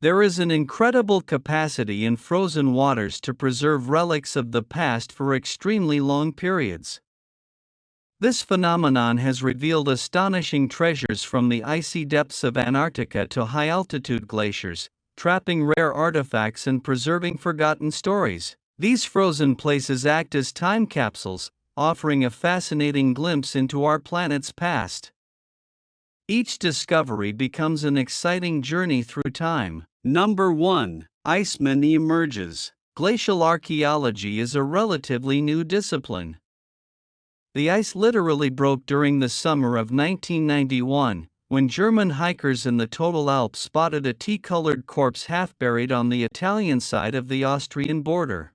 There is an incredible capacity in frozen waters to preserve relics of the past for extremely long periods. This phenomenon has revealed astonishing treasures from the icy depths of Antarctica to high-altitude glaciers, trapping rare artifacts and preserving forgotten stories. These frozen places act as time capsules, offering a fascinating glimpse into our planet's past. Each discovery becomes an exciting journey through time. Number 1. Iceman emerges. Glacial archaeology is a relatively new discipline. The ice literally broke during the summer of 1991, when German hikers in the Total Alps spotted a tea-colored corpse half buried on the Italian side of the Austrian border.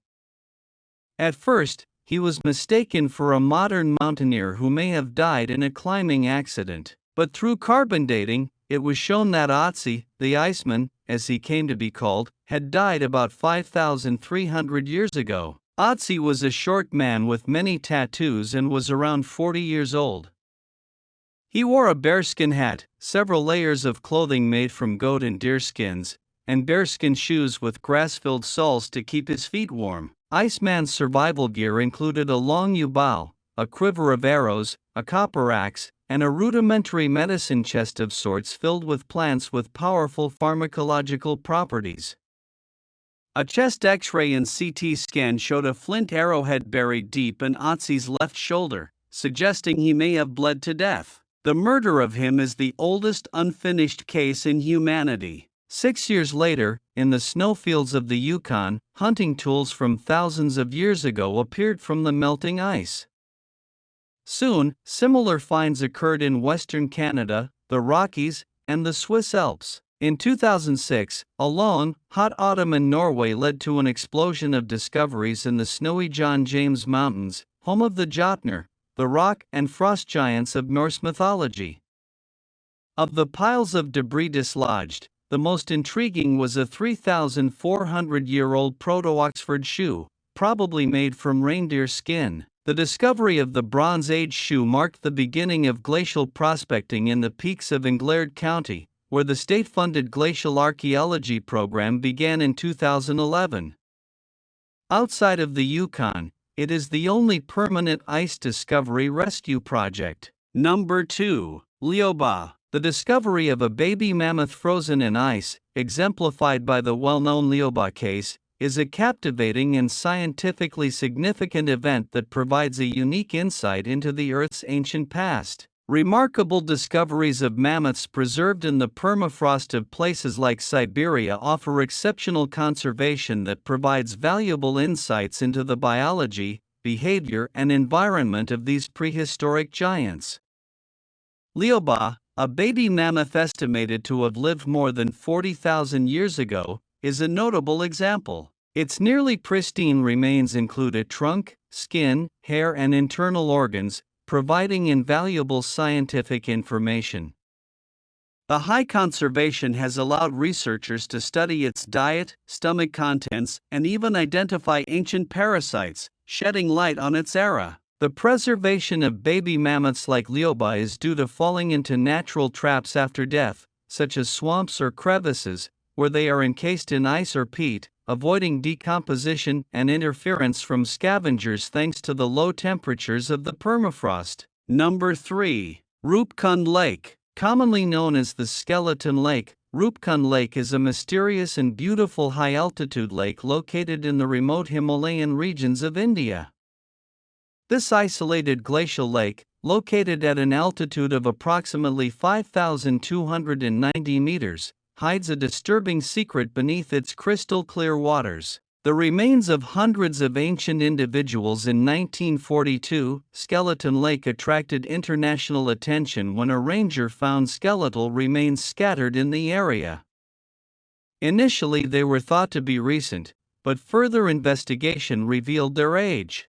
At first, he was mistaken for a modern mountaineer who may have died in a climbing accident, but through carbon dating, it was shown that Otzi, the Iceman, as he came to be called, had died about 5,300 years ago. Otzi was a short man with many tattoos and was around 40 years old. He wore a bearskin hat, several layers of clothing made from goat and deer skins, and bearskin shoes with grass-filled soles to keep his feet warm. Iceman's survival gear included a long ubao, a quiver of arrows, a copper axe, and a rudimentary medicine chest of sorts filled with plants with powerful pharmacological properties. A chest X-ray and CT scan showed a flint arrowhead buried deep in Otzi's left shoulder, suggesting he may have bled to death. The murder of him is the oldest unfinished case in humanity. 6 years later, in the snowfields of the Yukon, hunting tools from thousands of years ago appeared from the melting ice. Soon, similar finds occurred in Western Canada, the Rockies, and the Swiss Alps. In 2006, a long, hot autumn in Norway led to an explosion of discoveries in the snowy John James Mountains, home of the Jotnar, the rock and frost giants of Norse mythology. Of the piles of debris dislodged, the most intriguing was a 3,400-year-old Proto-Oxford shoe, probably made from reindeer skin. The discovery of the Bronze Age shoe marked the beginning of glacial prospecting in the peaks of Englert County, where the state-funded glacial archaeology program began in 2011. Outside of the Yukon, it is the only permanent ice discovery rescue project. Number 2. Lioba. The discovery of a baby mammoth frozen in ice, exemplified by the well-known Lioba case, is a captivating and scientifically significant event that provides a unique insight into the Earth's ancient past. Remarkable discoveries of mammoths preserved in the permafrost of places like Siberia offer exceptional conservation that provides valuable insights into the biology, behavior, and environment of these prehistoric giants. Lioba, a baby mammoth estimated to have lived more than 40,000 years ago, is a notable example. Its nearly pristine remains include a trunk, skin, hair, and internal organs, providing invaluable scientific information. The high conservation has allowed researchers to study its diet, stomach contents, and even identify ancient parasites, shedding light on its era. The preservation of baby mammoths like Lioba is due to falling into natural traps after death, such as swamps or crevices, where they are encased in ice or peat, avoiding decomposition and interference from scavengers thanks to the low temperatures of the permafrost. Number 3. Rupkund Lake. Commonly known as the Skeleton Lake, Rupkund Lake is a mysterious and beautiful high-altitude lake located in the remote Himalayan regions of India. This isolated glacial lake, located at an altitude of approximately 5,290 meters, hides a disturbing secret beneath its crystal-clear waters. The remains of hundreds of ancient individuals in 1942, Skeleton Lake attracted international attention when a ranger found skeletal remains scattered in the area. Initially they were thought to be recent, but further investigation revealed their age.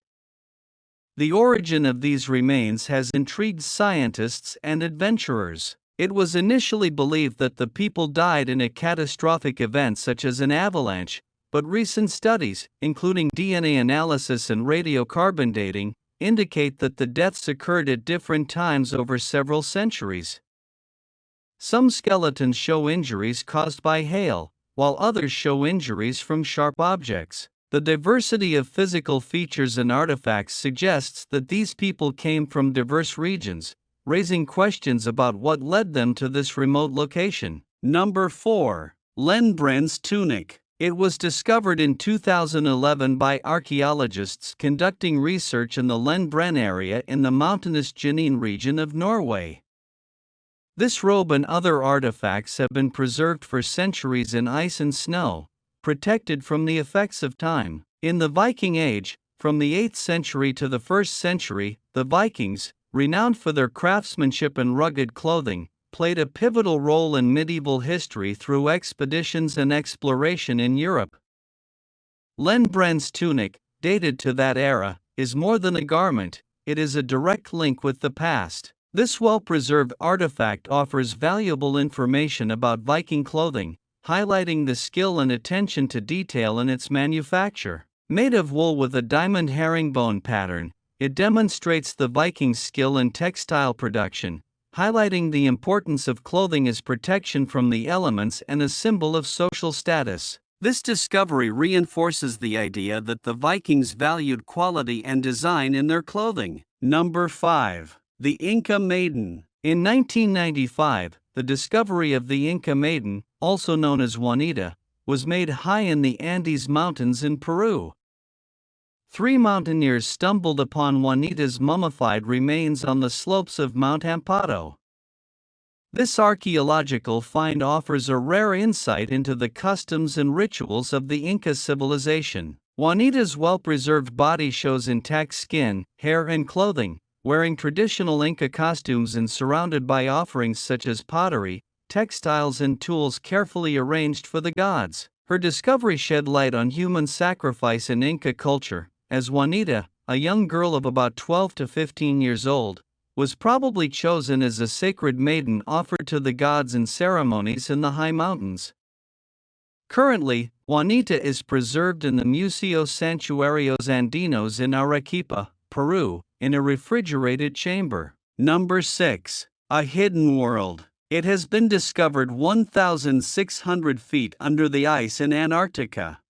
The origin of these remains has intrigued scientists and adventurers. It was initially believed that the people died in a catastrophic event such as an avalanche, but recent studies, including DNA analysis and radiocarbon dating, indicate that the deaths occurred at different times over several centuries. Some skeletons show injuries caused by hail, while others show injuries from sharp objects. The diversity of physical features and artifacts suggests that these people came from diverse regions, raising questions about what led them to this remote location. Number 4. Lendbrand's tunic. It was discovered in 2011 by archaeologists conducting research in the Lendbrand area in the mountainous Jenin region of Norway. This robe and other artifacts have been preserved for centuries in ice and snow, protected from the effects of time. In the Viking Age, from the 8th century to the 1st century, the Vikings, renowned for their craftsmanship and rugged clothing, played a pivotal role in medieval history through expeditions and exploration in Europe. Lendbrand's tunic, dated to that era, is more than a garment, it is a direct link with the past. This well-preserved artifact offers valuable information about Viking clothing, highlighting the skill and attention to detail in its manufacture. Made of wool with a diamond herringbone pattern, it demonstrates the Vikings' skill in textile production, highlighting the importance of clothing as protection from the elements and a symbol of social status. This discovery reinforces the idea that the Vikings valued quality and design in their clothing. Number 5. The Inca Maiden. In 1995, the discovery of the Inca Maiden, also known as Juanita, was made high in the Andes Mountains in Peru. 3 mountaineers stumbled upon Juanita's mummified remains on the slopes of Mount Amparo. This archaeological find offers a rare insight into the customs and rituals of the Inca civilization. Juanita's well-preserved body shows intact skin, hair, and clothing, wearing traditional Inca costumes and surrounded by offerings such as pottery, textiles, and tools carefully arranged for the gods. Her discovery shed light on human sacrifice in Inca culture, as Juanita, a young girl of about 12 to 15 years old, was probably chosen as a sacred maiden offered to the gods in ceremonies in the high mountains. Currently, Juanita is preserved in the Museo Santuarios Andinos in Arequipa, Peru, in a refrigerated chamber. Number 6. A hidden world. It has been discovered 1,600 feet under the ice in Antarctica.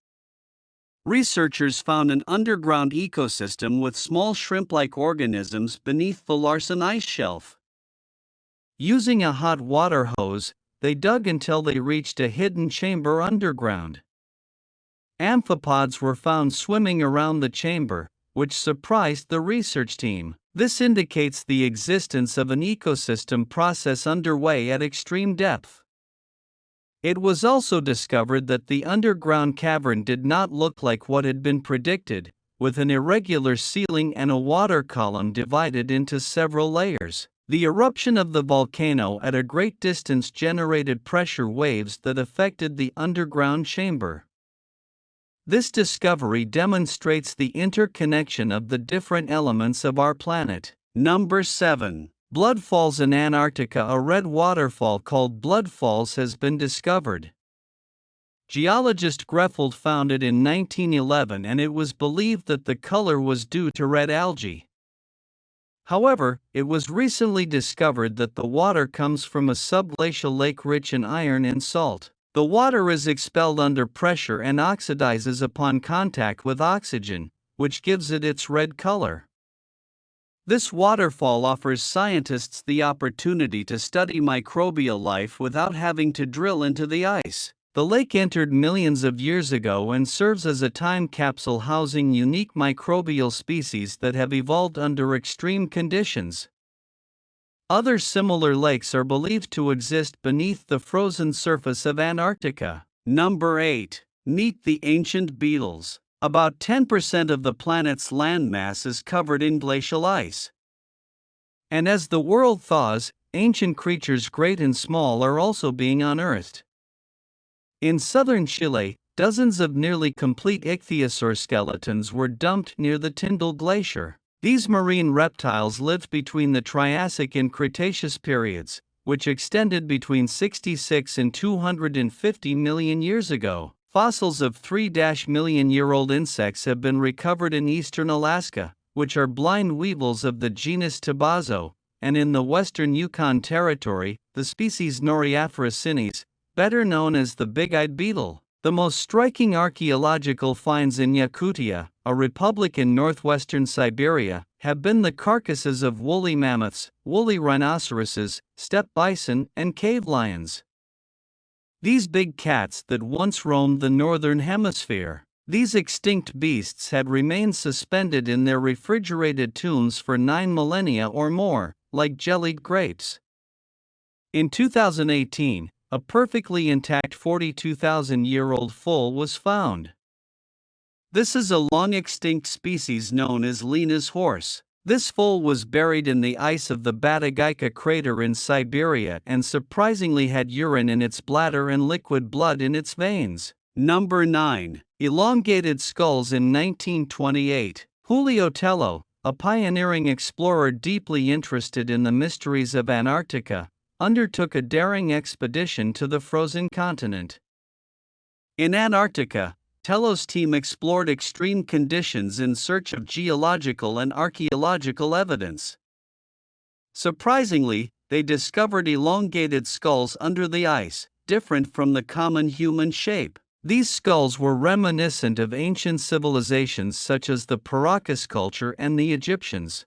Researchers found an underground ecosystem with small shrimp-like organisms beneath the Larsen ice shelf. Using a hot water hose, they dug until they reached a hidden chamber underground. Amphipods were found swimming around the chamber, which surprised the research team. This indicates the existence of an ecosystem process underway at extreme depth. It was also discovered that the underground cavern did not look like what had been predicted, with an irregular ceiling and a water column divided into several layers. The eruption of the volcano at a great distance generated pressure waves that affected the underground chamber. This discovery demonstrates the interconnection of the different elements of our planet. Number 7. Blood Falls in Antarctica. A red waterfall called Blood Falls has been discovered. Geologist Grefeld found it in 1911 and it was believed that the color was due to red algae. However, it was recently discovered that the water comes from a subglacial lake rich in iron and salt. The water is expelled under pressure and oxidizes upon contact with oxygen, which gives it its red color. This waterfall offers scientists the opportunity to study microbial life without having to drill into the ice. The lake entered millions of years ago and serves as a time capsule housing unique microbial species that have evolved under extreme conditions. Other similar lakes are believed to exist beneath the frozen surface of Antarctica. Number 8. Meet the ancient beetles. About 10% of the planet's landmass is covered in glacial ice. And as the world thaws, ancient creatures great and small are also being unearthed. In southern Chile, dozens of nearly complete ichthyosaur skeletons were dumped near the Tyndall Glacier. These marine reptiles lived between the Triassic and Cretaceous periods, which extended between 66 and 250 million years ago. Fossils of 3-million-year-old insects have been recovered in eastern Alaska, which are blind weevils of the genus Tabazo, and in the western Yukon Territory, the species Noriaphora cinis, better known as the big-eyed beetle. The most striking archaeological finds in Yakutia, a republic in northwestern Siberia, have been the carcasses of woolly mammoths, woolly rhinoceroses, steppe bison, and cave lions. These big cats that once roamed the northern hemisphere. These extinct beasts had remained suspended in their refrigerated tombs for 9 millennia or more, like jellied grapes. In 2018, a perfectly intact 42,000-year-old foal was found. This is a long-extinct species known as Lena's horse. This foal was buried in the ice of the Batagaica crater in Siberia and surprisingly had urine in its bladder and liquid blood in its veins. Number 9. Elongated skulls. In 1928, Julio Tello, a pioneering explorer deeply interested in the mysteries of Antarctica, undertook a daring expedition to the frozen continent. In Antarctica, Tello's team explored extreme conditions in search of geological and archaeological evidence. Surprisingly, they discovered elongated skulls under the ice, different from the common human shape. These skulls were reminiscent of ancient civilizations such as the Paracas culture and the Egyptians.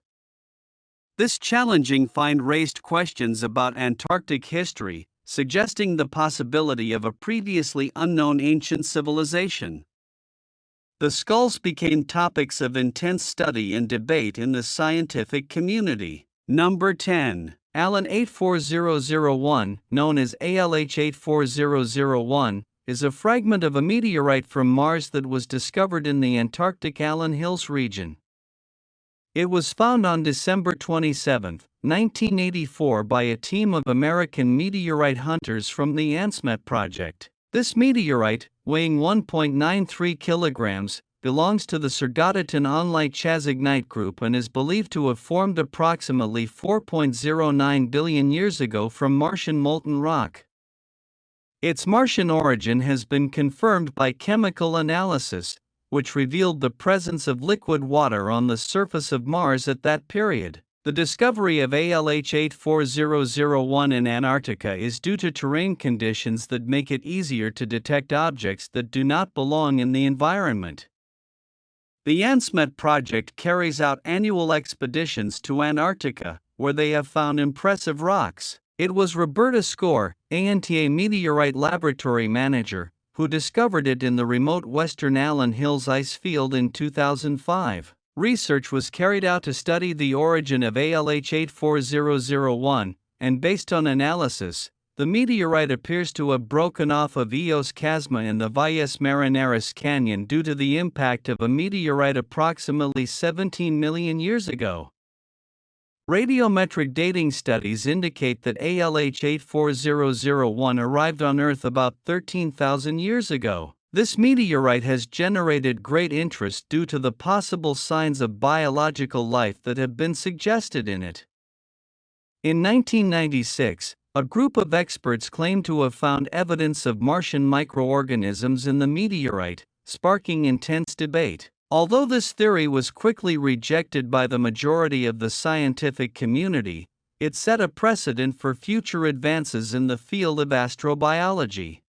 This challenging find raised questions about Antarctic history, suggesting the possibility of a previously unknown ancient civilization. The skulls became topics of intense study and debate in the scientific community. Number 10. ALN 84001, known as ALH 84001, is a fragment of a meteorite from Mars that was discovered in the Antarctic Allen Hills region. It was found on December 27, 1984 by a team of American meteorite hunters from the ANSMET project. This meteorite, weighing 1.93 kilograms, belongs to the Surgataton Onlite Chazignite group and is believed to have formed approximately 4.09 billion years ago from Martian molten rock. Its Martian origin has been confirmed by chemical analysis, which revealed the presence of liquid water on the surface of Mars at that period. The discovery of ALH 84001 in Antarctica is due to terrain conditions that make it easier to detect objects that do not belong in the environment. The ANSMET project carries out annual expeditions to Antarctica, where they have found impressive rocks. It was Roberta Score, ANTA Meteorite Laboratory Manager, who discovered it in the remote western Allen Hills ice field in 2005. Research was carried out to study the origin of ALH 84001, and based on analysis, the meteorite appears to have broken off of Eos Chasma in the Valles Marineris Canyon due to the impact of a meteorite approximately 17 million years ago. Radiometric dating studies indicate that ALH 84001 arrived on Earth about 13,000 years ago. This meteorite has generated great interest due to the possible signs of biological life that have been suggested in it. In 1996, a group of experts claimed to have found evidence of Martian microorganisms in the meteorite, sparking intense debate. Although this theory was quickly rejected by the majority of the scientific community, it set a precedent for future advances in the field of astrobiology.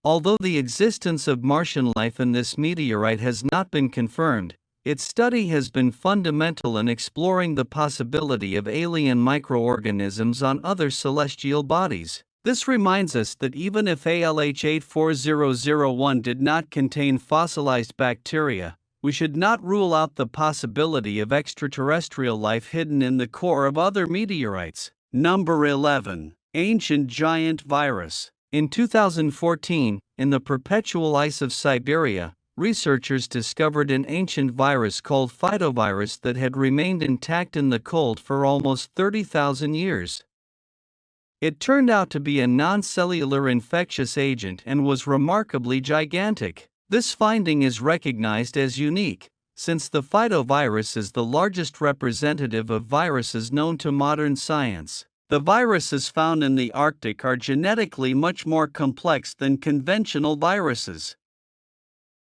Although the existence of Martian life in this meteorite has not been confirmed, its study has been fundamental in exploring the possibility of alien microorganisms on other celestial bodies. This reminds us that even if ALH 84001 did not contain fossilized bacteria, we should not rule out the possibility of extraterrestrial life hidden in the core of other meteorites. Number 11. Ancient giant virus. In 2014, in the perpetual ice of Siberia, researchers discovered an ancient virus called phytovirus that had remained intact in the cold for almost 30,000 years. It turned out to be a non-cellular infectious agent and was remarkably gigantic. This finding is recognized as unique, since the phytovirus is the largest representative of viruses known to modern science. The viruses found in the Arctic are genetically much more complex than conventional viruses.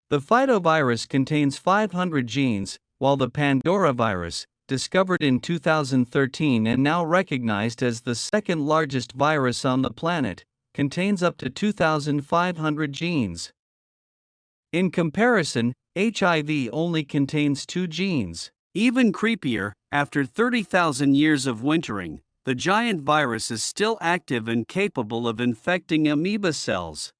The phytovirus contains 500 genes, while the Pandora virus, discovered in 2013 and now recognized as the second largest virus on the planet, contains up to 2,500 genes. In comparison, HIV only contains 2 genes. Even creepier, after 30,000 years of wintering, the giant virus is still active and capable of infecting amoeba cells.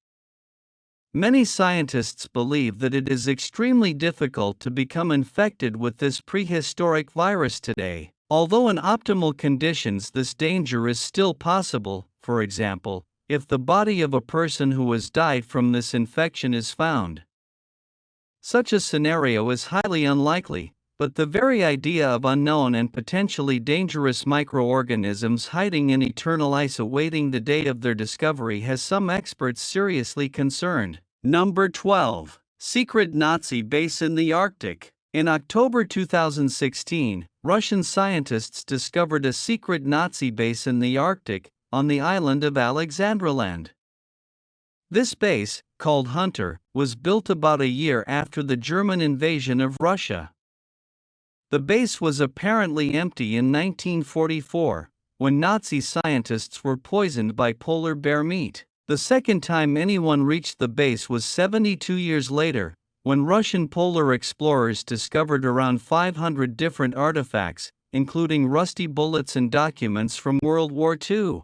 Many scientists believe that it is extremely difficult to become infected with this prehistoric virus today. Although in optimal conditions this danger is still possible, for example, if the body of a person who has died from this infection is found. Such a scenario is highly unlikely, but the very idea of unknown and potentially dangerous microorganisms hiding in eternal ice awaiting the day of their discovery has some experts seriously concerned. Number 12. Secret Nazi base in the Arctic. In October 2016, Russian scientists discovered a secret Nazi base in the Arctic, on the island of Alexandraland. This base, called Hunter, was built about a year after the German invasion of Russia. The base was apparently empty in 1944, when Nazi scientists were poisoned by polar bear meat. The second time anyone reached the base was 72 years later, when Russian polar explorers discovered around 500 different artifacts, including rusty bullets and documents from World War II.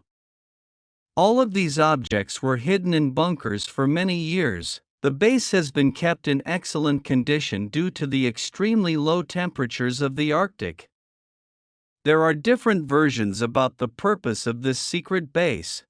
All of these objects were hidden in bunkers for many years. The base has been kept in excellent condition due to the extremely low temperatures of the Arctic. There are different versions about the purpose of this secret base.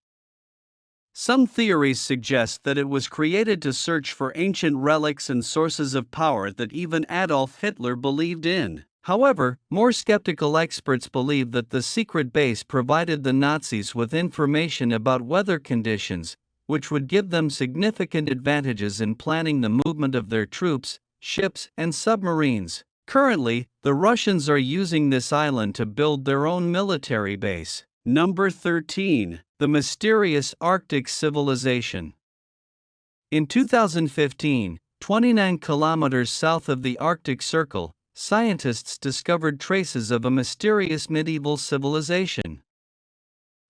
Some theories suggest that it was created to search for ancient relics and sources of power that even Adolf Hitler believed in. However, more skeptical experts believe that the secret base provided the Nazis with information about weather conditions, which would give them significant advantages in planning the movement of their troops, ships, and submarines. Currently, the Russians are using this island to build their own military base. Number 13. The mysterious Arctic civilization. In 2015, 29 kilometers south of the Arctic Circle, scientists discovered traces of a mysterious medieval civilization.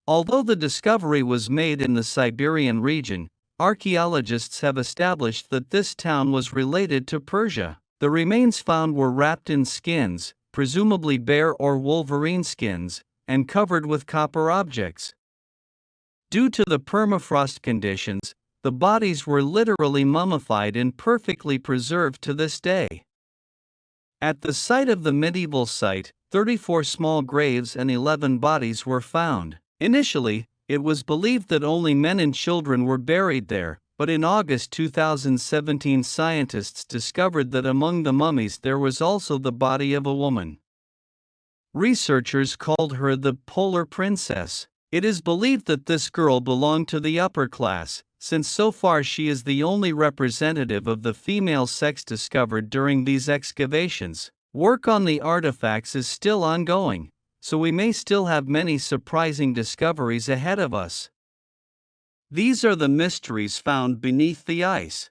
Although the discovery was made in the Siberian region, archaeologists have established that this town was related to Persia. The remains found were wrapped in skins, presumably bear or wolverine skins, and covered with copper objects. Due to the permafrost conditions, the bodies were literally mummified and perfectly preserved to this day. At the site of the medieval site, 34 small graves and 11 bodies were found. Initially, it was believed that only men and children were buried there, but in August 2017 scientists discovered that among the mummies there was also the body of a woman. Researchers called her the Polar Princess. It is believed that this girl belonged to the upper class, since so far she is the only representative of the female sex discovered during these excavations. Work on the artifacts is still ongoing, so we may still have many surprising discoveries ahead of us. These are the mysteries found beneath the ice.